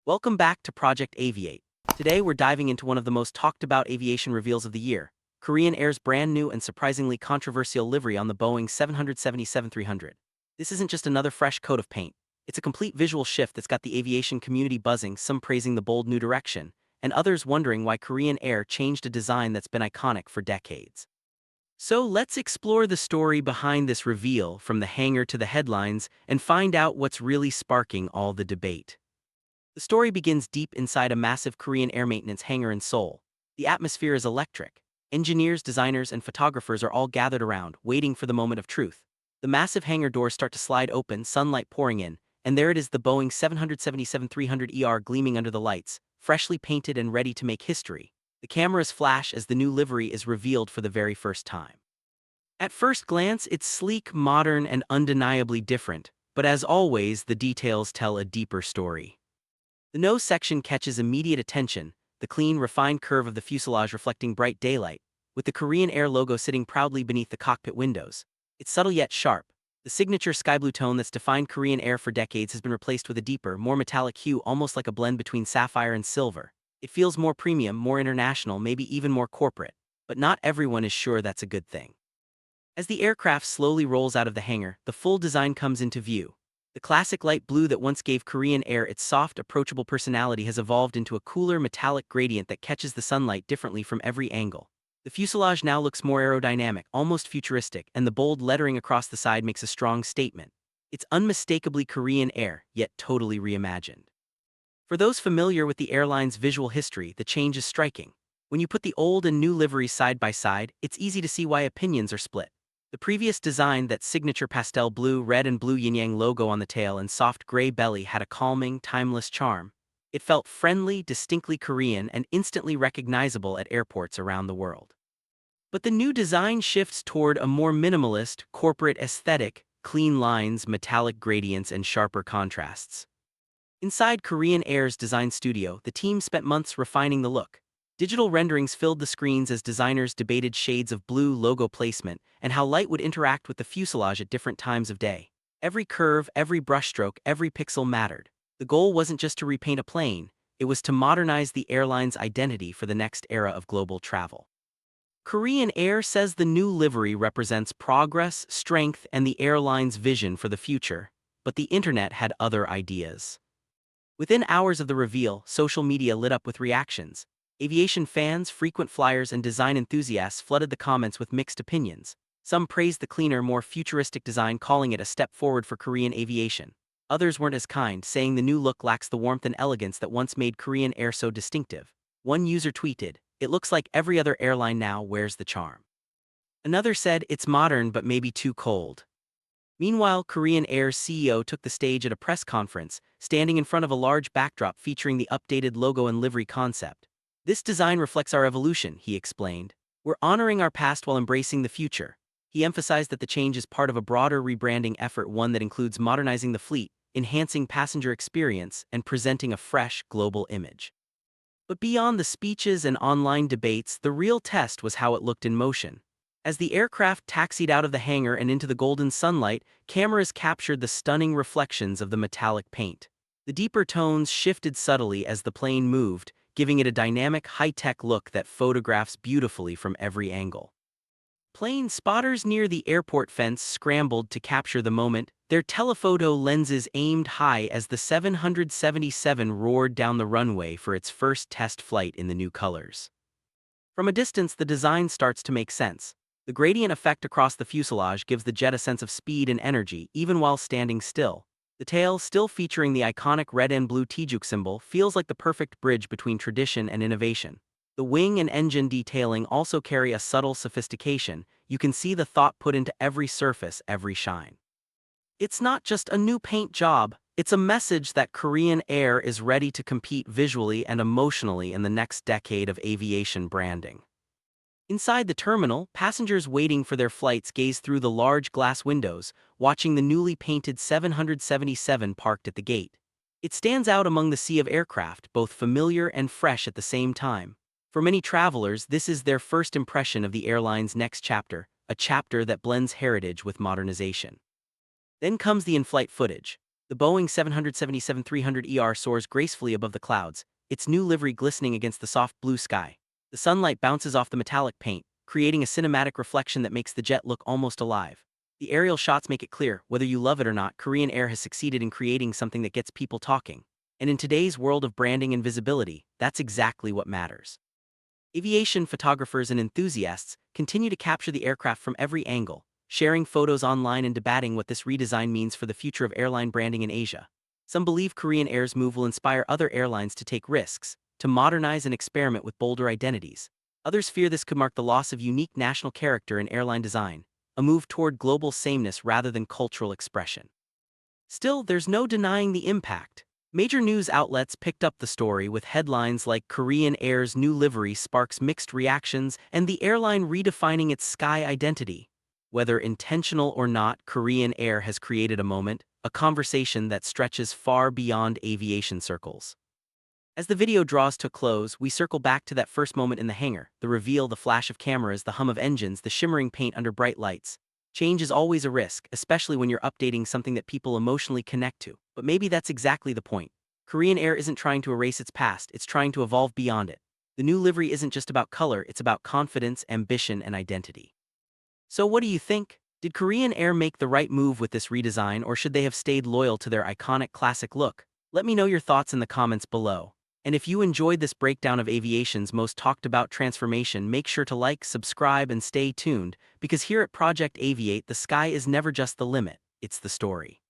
Welcome back to Project Aviate. Today we're diving into one of the most talked about aviation reveals of the year, Korean Air's brand new and surprisingly controversial livery on the Boeing 777-300. This isn't just another fresh coat of paint. It's a complete visual shift that's got the aviation community buzzing, some praising the bold new direction, and others wondering why Korean Air changed a design that's been iconic for decades. So let's explore the story behind this reveal, from the hangar to the headlines, and find out what's really sparking all the debate. The story begins deep inside a massive Korean air maintenance hangar in Seoul. The atmosphere is electric. Engineers, designers, and photographers are all gathered around, waiting for the moment of truth. The massive hangar doors start to slide open, sunlight pouring in, and there it is, the Boeing 777-300ER gleaming under the lights, freshly painted and ready to make history. The cameras flash as the new livery is revealed for the very first time. At first glance, it's sleek, modern, and undeniably different, but as always, the details tell a deeper story. The nose section catches immediate attention, the clean, refined curve of the fuselage reflecting bright daylight, with the Korean Air logo sitting proudly beneath the cockpit windows. It's subtle yet sharp. The signature sky blue tone that's defined Korean Air for decades has been replaced with a deeper, more metallic hue, almost like a blend between sapphire and silver. It feels more premium, more international, maybe even more corporate. But not everyone is sure that's a good thing. As the aircraft slowly rolls out of the hangar, the full design comes into view. The classic light blue that once gave Korean Air its soft, approachable personality has evolved into a cooler, metallic gradient that catches the sunlight differently from every angle. The fuselage now looks more aerodynamic, almost futuristic, and the bold lettering across the side makes a strong statement. It's unmistakably Korean Air, yet totally reimagined. For those familiar with the airline's visual history, the change is striking. When you put the old and new liveries side by side, it's easy to see why opinions are split. The previous design, that signature pastel blue, red and blue yin-yang logo on the tail and soft gray belly, had a calming, timeless charm. It felt friendly, distinctly Korean, and instantly recognizable at airports around the world. But the new design shifts toward a more minimalist, corporate aesthetic, clean lines, metallic gradients, and sharper contrasts. Inside Korean Air's design studio, the team spent months refining the look. Digital renderings filled the screens as designers debated shades of blue, logo placement, and how light would interact with the fuselage at different times of day. Every curve, every brushstroke, every pixel mattered. The goal wasn't just to repaint a plane, it was to modernize the airline's identity for the next era of global travel. Korean Air says the new livery represents progress, strength, and the airline's vision for the future, but the internet had other ideas. Within hours of the reveal, social media lit up with reactions. Aviation fans, frequent flyers, and design enthusiasts flooded the comments with mixed opinions. Some praised the cleaner, more futuristic design, calling it a step forward for Korean aviation. Others weren't as kind, saying the new look lacks the warmth and elegance that once made Korean Air so distinctive. One user tweeted, "It looks like every other airline now wears the charm." Another said, "It's modern but maybe too cold." Meanwhile, Korean Air's CEO took the stage at a press conference, standing in front of a large backdrop featuring the updated logo and livery concept. "This design reflects our evolution," he explained. "We're honoring our past while embracing the future." He emphasized that the change is part of a broader rebranding effort, one that includes modernizing the fleet, enhancing passenger experience, and presenting a fresh, global image. But beyond the speeches and online debates, the real test was how it looked in motion. As the aircraft taxied out of the hangar and into the golden sunlight, cameras captured the stunning reflections of the metallic paint. The deeper tones shifted subtly as the plane moved, giving it a dynamic, high-tech look that photographs beautifully from every angle. Plane spotters near the airport fence scrambled to capture the moment, their telephoto lenses aimed high as the 777 roared down the runway for its first test flight in the new colors. From a distance, the design starts to make sense. The gradient effect across the fuselage gives the jet a sense of speed and energy, even while standing still. The tail, still featuring the iconic red and blue Taejuk symbol, feels like the perfect bridge between tradition and innovation. The wing and engine detailing also carry a subtle sophistication. You can see the thought put into every surface, every shine. It's not just a new paint job, it's a message that Korean Air is ready to compete visually and emotionally in the next decade of aviation branding. Inside the terminal, passengers waiting for their flights gaze through the large glass windows, watching the newly painted 777 parked at the gate. It stands out among the sea of aircraft, both familiar and fresh at the same time. For many travelers, this is their first impression of the airline's next chapter, a chapter that blends heritage with modernization. Then comes the in-flight footage. The Boeing 777-300ER soars gracefully above the clouds, its new livery glistening against the soft blue sky. The sunlight bounces off the metallic paint, creating a cinematic reflection that makes the jet look almost alive. The aerial shots make it clear, whether you love it or not, Korean Air has succeeded in creating something that gets people talking. And in today's world of branding and visibility, that's exactly what matters. Aviation photographers and enthusiasts continue to capture the aircraft from every angle, sharing photos online and debating what this redesign means for the future of airline branding in Asia. Some believe Korean Air's move will inspire other airlines to take risks, to modernize and experiment with bolder identities. Others fear this could mark the loss of unique national character in airline design, a move toward global sameness rather than cultural expression. Still, there's no denying the impact. Major news outlets picked up the story with headlines like Korean Air's new livery sparks mixed reactions and the airline redefining its sky identity. Whether intentional or not, Korean Air has created a moment, a conversation that stretches far beyond aviation circles. As the video draws to a close, we circle back to that first moment in the hangar, the reveal, the flash of cameras, the hum of engines, the shimmering paint under bright lights. Change is always a risk, especially when you're updating something that people emotionally connect to. But maybe that's exactly the point. Korean Air isn't trying to erase its past, it's trying to evolve beyond it. The new livery isn't just about color, it's about confidence, ambition, and identity. So what do you think? Did Korean Air make the right move with this redesign, or should they have stayed loyal to their iconic classic look? Let me know your thoughts in the comments below. And if you enjoyed this breakdown of aviation's most talked about transformation, make sure to like, subscribe, and stay tuned, because here at Project Aviate, the sky is never just the limit, it's the story.